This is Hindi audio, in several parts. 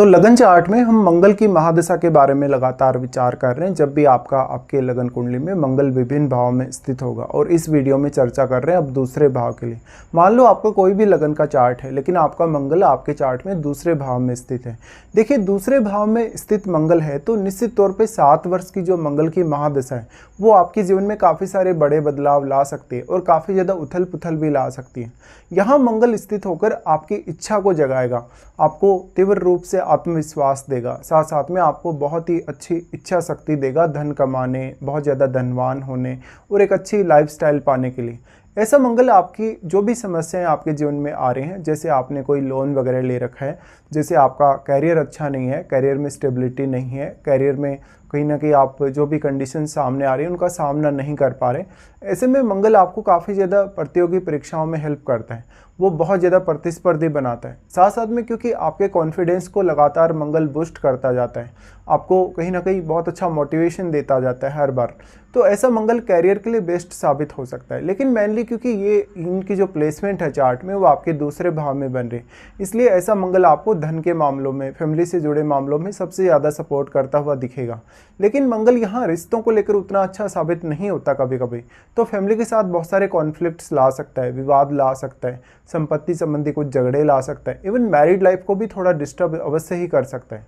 तो लगन चार्ट में हम मंगल की महादशा के बारे में लगातार विचार कर रहे हैं। जब भी आपके लगन कुंडली में मंगल विभिन्न भाव में स्थित होगा, और इस वीडियो में चर्चा कर रहे हैं अब दूसरे भाव के लिए। मान लो आपका कोई भी लगन का चार्ट है, लेकिन आपका मंगल आपके चार्ट में दूसरे भाव में स्थित है। देखिए, दूसरे भाव में स्थित मंगल है तो निश्चित तौर पर 7 वर्ष की जो मंगल की महादशा है वो आपके जीवन में काफ़ी सारे बड़े बदलाव ला सकती है और काफ़ी ज़्यादा उथल पुथल भी ला सकती है। यहाँ मंगल स्थित होकर आपकी इच्छा को जगाएगा, आपको तीव्र रूप से आत्मविश्वास देगा, साथ साथ में आपको बहुत ही अच्छी इच्छा शक्ति देगा धन कमाने, बहुत ज़्यादा धनवान होने और एक अच्छी लाइफस्टाइल पाने के लिए। ऐसा मंगल आपकी जो भी समस्याएं आपके जीवन में आ रही हैं, जैसे आपने कोई लोन वगैरह ले रखा है, जैसे आपका कैरियर अच्छा नहीं है, कैरियर में स्टेबिलिटी नहीं है, कैरियर में कहीं ना कहीं आप जो भी कंडीशन सामने आ रही हैं उनका सामना नहीं कर पा रहे, ऐसे में मंगल आपको काफ़ी ज़्यादा प्रतियोगी परीक्षाओं में हेल्प करता है, वो बहुत ज़्यादा प्रतिस्पर्धी बनाता है। साथ साथ में क्योंकि आपके कॉन्फिडेंस को लगातार मंगल बूस्ट करता जाता है, आपको कहीं ना कहीं बहुत अच्छा मोटिवेशन देता जाता है हर बार, तो ऐसा मंगल कैरियर के लिए बेस्ट साबित हो सकता है। लेकिन मेनली क्योंकि ये इनकी जो प्लेसमेंट है चार्ट में वो आपके दूसरे भाव में बन रही है, इसलिए ऐसा मंगल आपको धन के मामलों में, फैमिली से जुड़े मामलों में सबसे ज़्यादा सपोर्ट करता हुआ दिखेगा। लेकिन मंगल यहाँ रिश्तों को लेकर उतना अच्छा साबित नहीं होता कभी कभी, तो फैमिली के साथ बहुत सारे कॉन्फ्लिक्ट्स ला सकता है, विवाद ला सकता है, संपत्ति संबंधी कुछ झगड़े ला सकता है, इवन मैरिड लाइफ को भी थोड़ा डिस्टर्ब अवश्य ही कर सकता है।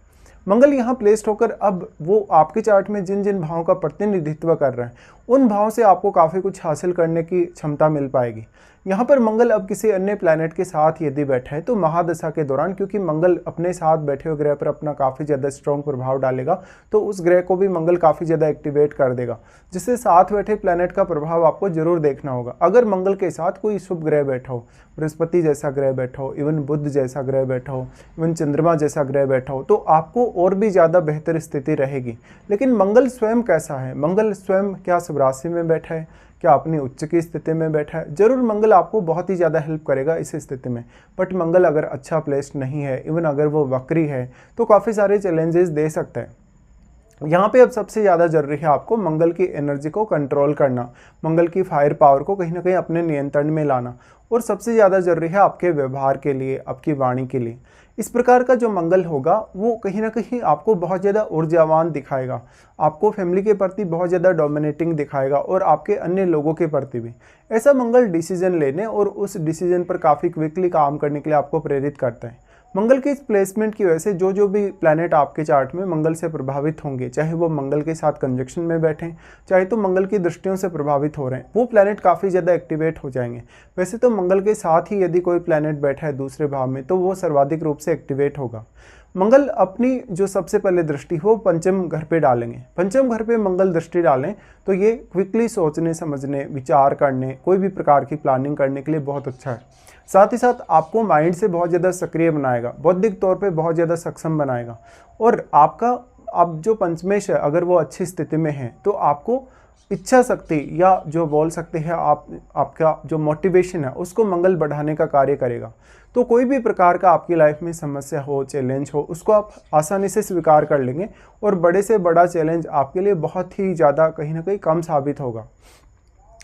मंगल यहाँ प्लेस्ड होकर अब वो आपके चार्ट में जिन जिन भावों का प्रतिनिधित्व कर रहे हैं उन भावों से आपको काफ़ी कुछ हासिल करने की क्षमता मिल पाएगी। यहाँ पर मंगल अब किसी अन्य प्लैनेट के साथ यदि बैठा है तो महादशा के दौरान, क्योंकि मंगल अपने साथ बैठे हुए ग्रह पर अपना काफ़ी ज़्यादा स्ट्रॉन्ग प्रभाव डालेगा, तो उस ग्रह को भी मंगल काफ़ी ज़्यादा एक्टिवेट कर देगा, जिससे साथ बैठे प्लैनेट का प्रभाव आपको जरूर देखना होगा। अगर मंगल के साथ कोई शुभ ग्रह बैठा हो, बृहस्पति जैसा ग्रह बैठा हो, इवन बुध जैसा ग्रह बैठा हो, इवन चंद्रमा जैसा ग्रह बैठा हो, तो आपको और भी ज़्यादा बेहतर स्थिति रहेगी। लेकिन मंगल स्वयं कैसा है? मंगल स्वयं क्या सब राशि में बैठा है, क्या अपनी उच्च की स्थिति में बैठा है? जरूर मंगल आपको बहुत ही ज़्यादा हेल्प करेगा इस स्थिति में, बट मंगल अगर अच्छा प्लेस्ड नहीं है, इवन अगर वो वक्री है, तो काफ़ी सारे चैलेंजेस दे सकता है। यहाँ पे अब सबसे ज़्यादा जरूरी है आपको मंगल की एनर्जी को कंट्रोल करना, मंगल की फायर पावर को कहीं ना कहीं अपने नियंत्रण में लाना, और सबसे ज़्यादा जरूरी है आपके व्यवहार के लिए, आपकी वाणी के लिए। इस प्रकार का जो मंगल होगा वो कहीं ना कहीं आपको बहुत ज़्यादा ऊर्जावान दिखाएगा, आपको फैमिली के प्रति बहुत ज़्यादा डोमिनेटिंग दिखाएगा और आपके अन्य लोगों के प्रति भी। ऐसा मंगल डिसीजन लेने और उस डिसीजन पर काफ़ी क्विकली काम करने के लिए आपको प्रेरित करता है। मंगल के इस प्लेसमेंट की वजह से जो भी प्लैनेट आपके चार्ट में मंगल से प्रभावित होंगे, चाहे वो मंगल के साथ कंजक्शन में बैठें, चाहे तो मंगल की दृष्टियों से प्रभावित हो रहे हैं, वो प्लैनेट काफ़ी ज़्यादा एक्टिवेट हो जाएंगे। वैसे तो मंगल के साथ ही यदि कोई प्लैनेट बैठा है दूसरे भाव में तो वो सर्वाधिक रूप से एक्टिवेट होगा। मंगल अपनी जो सबसे पहले दृष्टि हो पंचम घर पे डालेंगे। पंचम घर पे मंगल दृष्टि डालें तो ये क्विकली सोचने समझने, विचार करने, कोई भी प्रकार की प्लानिंग करने के लिए बहुत अच्छा है। साथ ही साथ आपको माइंड से बहुत ज़्यादा सक्रिय बनाएगा, बौद्धिक तौर पे बहुत ज़्यादा सक्षम बनाएगा, और आपका अब जो पंचमेश है अगर वो अच्छी स्थिति में है तो आपको इच्छा शक्ति या जो बोल सकते हैं आपका जो मोटिवेशन है उसको मंगल बढ़ाने का कार्य करेगा। तो कोई भी प्रकार का आपकी लाइफ में समस्या हो, चैलेंज हो, उसको आप आसानी से स्वीकार कर लेंगे और बड़े से बड़ा चैलेंज आपके लिए बहुत ही ज़्यादा कहीं ना कहीं कम साबित होगा।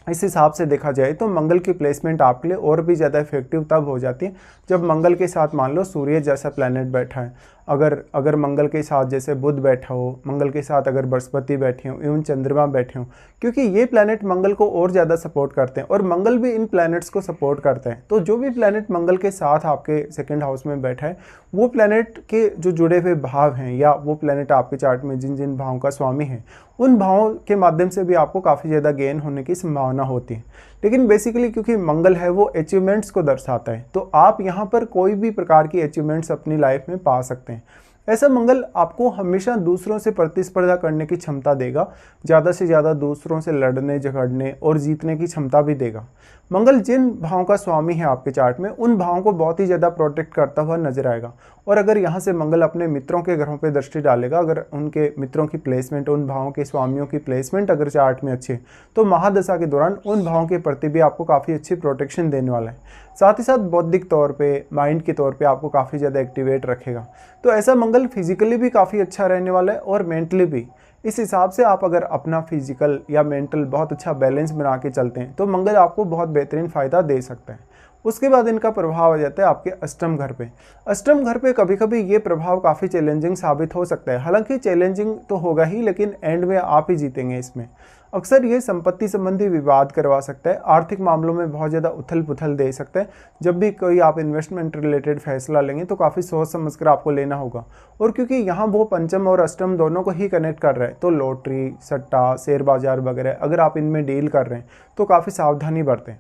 इस हिसाब से देखा जाए तो मंगल की प्लेसमेंट आपके लिए और भी ज़्यादा इफेक्टिव तब हो जाती है जब मंगल के साथ मान लो सूर्य जैसा प्लैनेट बैठा है, अगर मंगल के साथ जैसे बुध बैठा हो, मंगल के साथ अगर बृहस्पति बैठे हो, इवन चंद्रमा बैठे हो, क्योंकि ये प्लैनेट मंगल को और ज़्यादा सपोर्ट करते हैं और मंगल भी इन प्लैनेट्स को सपोर्ट करते हैं। तो जो भी प्लैनेट मंगल के साथ आपके सेकंड हाउस में बैठा है वो प्लैनेट के जो जुड़े हुए भाव हैं, या वो प्लैनेट आपके चार्ट में जिन जिन भावों का स्वामी है उन भावों के माध्यम से भी आपको काफ़ी ज़्यादा गेन होने की संभावना होती है। लेकिन बेसिकली क्योंकि मंगल है वो अचीवमेंट्स को दर्शाता है, तो आप यहाँ पर कोई भी प्रकार की अचीवमेंट्स अपनी लाइफ में पा सकते हैं। ऐसा मंगल आपको हमेशा दूसरों से प्रतिस्पर्धा करने की क्षमता देगा, ज़्यादा से ज़्यादा दूसरों से लड़ने झगड़ने और जीतने की क्षमता भी देगा। मंगल जिन भावों का स्वामी है आपके चार्ट में उन भावों को बहुत ही ज़्यादा प्रोटेक्ट करता हुआ नजर आएगा। और अगर यहाँ से मंगल अपने मित्रों के घरों पे दृष्टि डालेगा, अगर उनके मित्रों की प्लेसमेंट, उन भावों के स्वामियों की प्लेसमेंट अगर चार्ट में अच्छी है तो महादशा के दौरान उन भावों के प्रति भी आपको काफ़ी अच्छी प्रोटेक्शन देने वाला है। साथ ही साथ बौद्धिक तौर पे, माइंड के तौर पे आपको काफ़ी ज़्यादा एक्टिवेट रखेगा। तो ऐसा मंगल फिजिकली भी काफ़ी अच्छा रहने वाला है और मेंटली भी। इस हिसाब से आप अगर अपना फिजिकल या मेंटल बहुत अच्छा बैलेंस बना के चलते हैं तो मंगल आपको बहुत बेहतरीन फ़ायदा दे सकता है। उसके बाद इनका प्रभाव आ जाता है आपके अष्टम घर पे। अष्टम घर पे कभी कभी ये प्रभाव काफ़ी चैलेंजिंग साबित हो सकता है। हालांकि चैलेंजिंग तो होगा ही, लेकिन एंड में आप ही जीतेंगे इसमें। अक्सर ये संपत्ति संबंधी विवाद करवा सकता है, आर्थिक मामलों में बहुत ज़्यादा उथल पुथल दे सकता है। जब भी कोई आप इन्वेस्टमेंट रिलेटेड फैसला लेंगे तो काफ़ी सोच समझ कर आपको लेना होगा। और क्योंकि यहाँ वो पंचम और अष्टम दोनों को ही कनेक्ट कर रहा है, तो लॉटरी, सट्टा, शेयर बाजार वगैरह अगर आप इनमें डील कर रहे हैं तो काफ़ी सावधानी बरतें।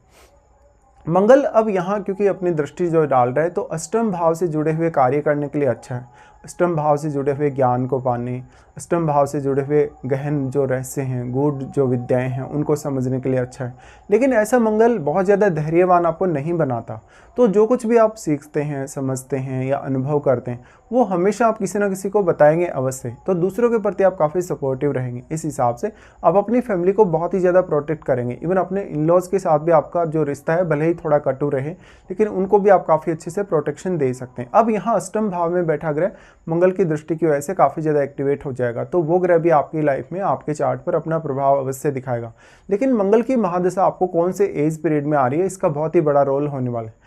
मंगल अब यहाँ क्योंकि अपनी दृष्टि जो डाल रहा है, तो अष्टम भाव से जुड़े हुए कार्य करने के लिए अच्छा है। अष्टम भाव से जुड़े हुए ज्ञान को पाने, अष्टम भाव से जुड़े हुए गहन जो रहस्य हैं, गूढ़ जो विद्याएं हैं, उनको समझने के लिए अच्छा है। लेकिन ऐसा मंगल बहुत ज़्यादा धैर्यवान आपको नहीं बनाता। तो जो कुछ भी आप सीखते हैं, समझते हैं या अनुभव करते हैं, वो हमेशा आप किसी ना किसी को बताएंगे अवश्य। तो दूसरों के प्रति आप काफ़ी सपोर्टिव रहेंगे। इस हिसाब से आप अपनी फैमिली को बहुत ही ज़्यादा प्रोटेक्ट करेंगे। इवन अपने इन लॉज के साथ भी आपका जो रिश्ता है भले ही थोड़ा कटु रहे, लेकिन उनको भी आप काफ़ी अच्छे से प्रोटेक्शन दे सकते हैं। अब यहाँ अष्टम भाव में बैठा ग्रह मंगल की दृष्टि की वजह से काफ़ी ज़्यादा एक्टिवेट हो जाएगा, तो वो ग्रह भी आपकी लाइफ में, आपके चार्ट पर अपना प्रभाव अवश्य दिखाएगा। लेकिन मंगल की महादशा आपको कौन से एज पीरियड में आ रही है, इसका बहुत ही बड़ा रोल होने वाला है।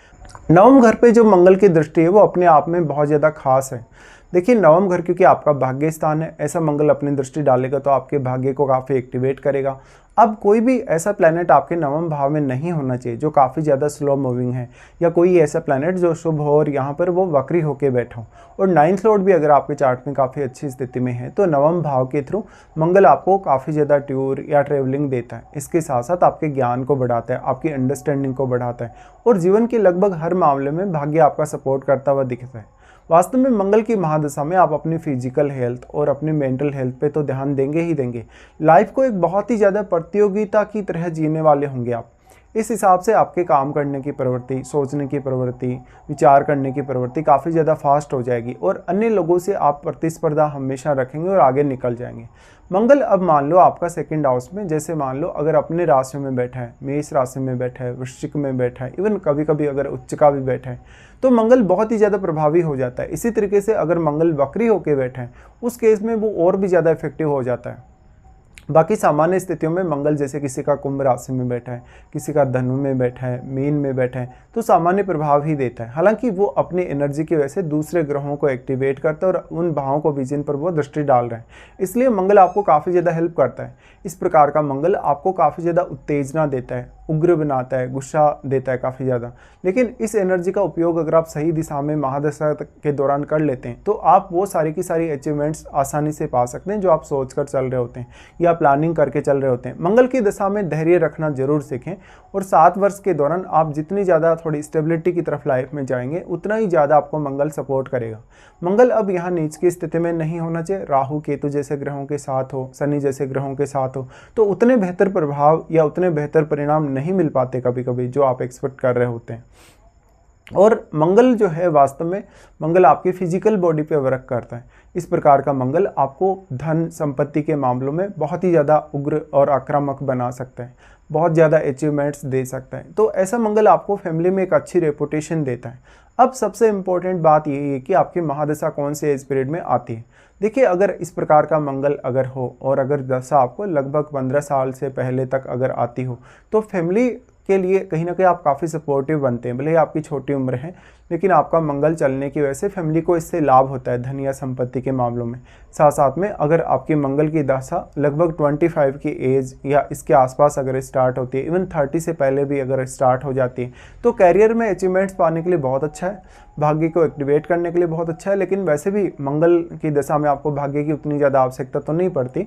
नवम घर पे जो मंगल की दृष्टि है वो अपने आप में बहुत ज़्यादा खास है। देखिए, नवम घर क्योंकि आपका भाग्य स्थान है, ऐसा मंगल अपनी दृष्टि डालेगा तो आपके भाग्य को काफ़ी एक्टिवेट करेगा। अब कोई भी ऐसा प्लैनेट आपके नवम भाव में नहीं होना चाहिए जो काफ़ी ज़्यादा स्लो मूविंग है, या कोई ऐसा प्लैनेट जो शुभ हो और यहाँ पर वो वक्री होकर बैठा हो। और नाइन्थ लॉर्ड भी अगर आपके चार्ट में काफ़ी अच्छी स्थिति में है, तो नवम भाव के थ्रू मंगल आपको काफ़ी ज़्यादा टूर या ट्रेवलिंग देता है। इसके साथ साथ आपके ज्ञान को बढ़ाता है, आपकी अंडरस्टैंडिंग को बढ़ाता है, और जीवन के लगभग हर मामले में भाग्य आपका सपोर्ट करता हुआ दिखता है। वास्तव में मंगल की महादशा में आप अपनी फिजिकल हेल्थ और अपनी मेंटल हेल्थ पे तो ध्यान देंगे ही देंगे। लाइफ को एक बहुत ही ज़्यादा प्रतियोगिता की तरह जीने वाले होंगे आप। इस हिसाब से आपके काम करने की प्रवृत्ति, सोचने की प्रवृत्ति, विचार करने की प्रवृत्ति काफ़ी ज़्यादा फास्ट हो जाएगी, और अन्य लोगों से आप प्रतिस्पर्धा हमेशा रखेंगे और आगे निकल जाएंगे। मंगल अब मान लो आपका सेकंड हाउस में, जैसे मान लो अगर अपने राशि में बैठा है, मेष राशि में बैठा है, वृश्चिक में बैठा है, इवन कभी कभी अगर उच्च का भी बैठा है, तो मंगल बहुत ही ज़्यादा प्रभावी हो जाता है। इसी तरीके से अगर मंगल वक्री होकर बैठा है, उस केस में वो और भी ज़्यादा इफेक्टिव हो जाता है। बाकी सामान्य स्थितियों में मंगल जैसे किसी का कुंभ राशि में बैठा है, किसी का धनु में बैठा है, मीन में बैठा है, तो सामान्य प्रभाव ही देता है। हालांकि वो अपनी एनर्जी की वजह से दूसरे ग्रहों को एक्टिवेट करता है और उन भावों को भी जिन पर वो दृष्टि डाल रहे हैं, इसलिए मंगल आपको काफ़ी ज़्यादा हेल्प करता है। इस प्रकार का मंगल आपको काफ़ी ज़्यादा उत्तेजना देता है, उग्र बनाता है, गुस्सा देता है काफ़ी ज़्यादा। लेकिन इस एनर्जी का उपयोग अगर आप सही दिशा में महादशा के दौरान कर लेते हैं, तो आप वो सारी की सारी अचीवमेंट्स आसानी से पा सकते हैं जो आप सोच कर चल रहे होते हैं या प्लानिंग करके चल रहे होते हैं। मंगल की दशा में धैर्य रखना जरूर सीखें, और 7 वर्ष के दौरान आप जितनी ज़्यादा थोड़ी स्टेबिलिटी की तरफ लाइफ में जाएंगे, उतना ही ज़्यादा आपको मंगल सपोर्ट करेगा। मंगल अब यहाँ नीच की स्थिति में नहीं होना चाहिए। राहु केतु जैसे ग्रहों के साथ हो, शनि जैसे ग्रहों के साथ हो, तो उतने बेहतर प्रभाव या उतने बेहतर परिणाम नहीं मिल पाते कभी कभी जो आप एक्सपेक्ट कर रहे होते हैं। और मंगल जो है, वास्तव में मंगल आपकी फिजिकल बॉडी पे वर्क करता है। इस प्रकार का मंगल आपको धन संपत्ति के मामलों में बहुत ही ज़्यादा उग्र और आक्रामक बना सकता है, बहुत ज़्यादा अचीवमेंट्स दे सकता है। तो ऐसा मंगल आपको फैमिली में एक अच्छी रेपुटेशन देता है। अब सबसे इम्पोर्टेंट बात यही है कि आपकी महादशा कौन से एज पीरियड में आती है। देखिए, अगर इस प्रकार का मंगल अगर हो और अगर दशा आपको लगभग 15 साल से पहले तक अगर आती हो, तो फैमिली के लिए कहीं ना कहीं आप काफ़ी सपोर्टिव बनते हैं। भले ही आपकी छोटी उम्र है, लेकिन आपका मंगल चलने की वजह से फैमिली को इससे लाभ होता है धन या संपत्ति के मामलों में। साथ साथ में अगर आपकी मंगल की दशा लगभग 25 की एज या इसके आसपास अगर स्टार्ट होती है, इवन 30 से पहले भी अगर स्टार्ट हो जाती है, तो कैरियर में अचीवमेंट्स पाने के लिए बहुत अच्छा है, भाग्य को एक्टिवेट करने के लिए बहुत अच्छा है। लेकिन वैसे भी मंगल की दशा में आपको भाग्य की उतनी ज़्यादा आवश्यकता तो नहीं पड़ती,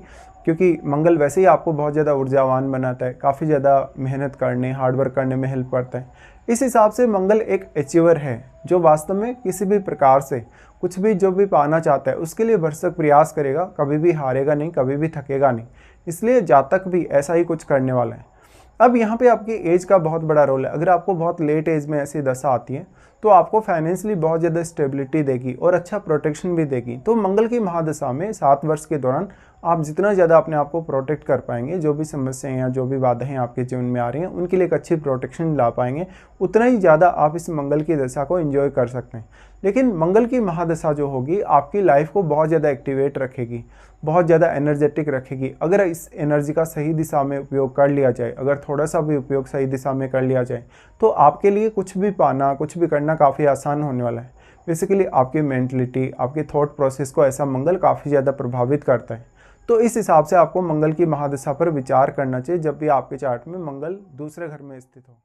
क्योंकि मंगल वैसे ही आपको बहुत ज़्यादा ऊर्जावान बनाता है, काफ़ी ज़्यादा मेहनत करने, हार्डवर्क करने में हेल्प करता है। इस हिसाब से मंगल एक अचीवर है जो वास्तव में किसी भी प्रकार से कुछ भी जो भी पाना चाहता है उसके लिए भरसक प्रयास करेगा, कभी भी हारेगा नहीं, कभी भी थकेगा नहीं। इसलिए जातक भी ऐसा ही कुछ करने वाला है। अब यहाँ पे आपकी एज का बहुत बड़ा रोल है। अगर आपको बहुत लेट एज में ऐसी दशा आती है, तो आपको फाइनेंशियली बहुत ज़्यादा स्टेबिलिटी देगी और अच्छा प्रोटेक्शन भी देगी। तो मंगल की महादशा में 7 वर्ष के दौरान आप जितना ज़्यादा अपने आप को प्रोटेक्ट कर पाएंगे, जो भी समस्याएं या जो भी बाधाएं आपके जीवन में आ रही हैं उनके लिए एक अच्छी प्रोटेक्शन ला पाएंगे, उतना ही ज़्यादा आप इस मंगल की दशा को एंजॉय कर सकते हैं। लेकिन मंगल की महादशा जो होगी आपकी लाइफ को बहुत ज़्यादा एक्टिवेट रखेगी, बहुत ज़्यादा एनर्जेटिक रखेगी। अगर इस एनर्जी का सही दिशा में उपयोग कर लिया जाए, अगर थोड़ा सा भी उपयोग सही दिशा में कर लिया जाए, तो आपके लिए कुछ भी पाना, कुछ भी करना काफ़ी आसान होने वाला है। बेसिकली आपकी मेंटलिटी, आपके थॉट प्रोसेस को ऐसा मंगल काफ़ी ज़्यादा प्रभावित करता है। तो इस हिसाब से आपको मंगल की महादशा पर विचार करना चाहिए जब भी आपके चार्ट में मंगल दूसरे घर में स्थित हो।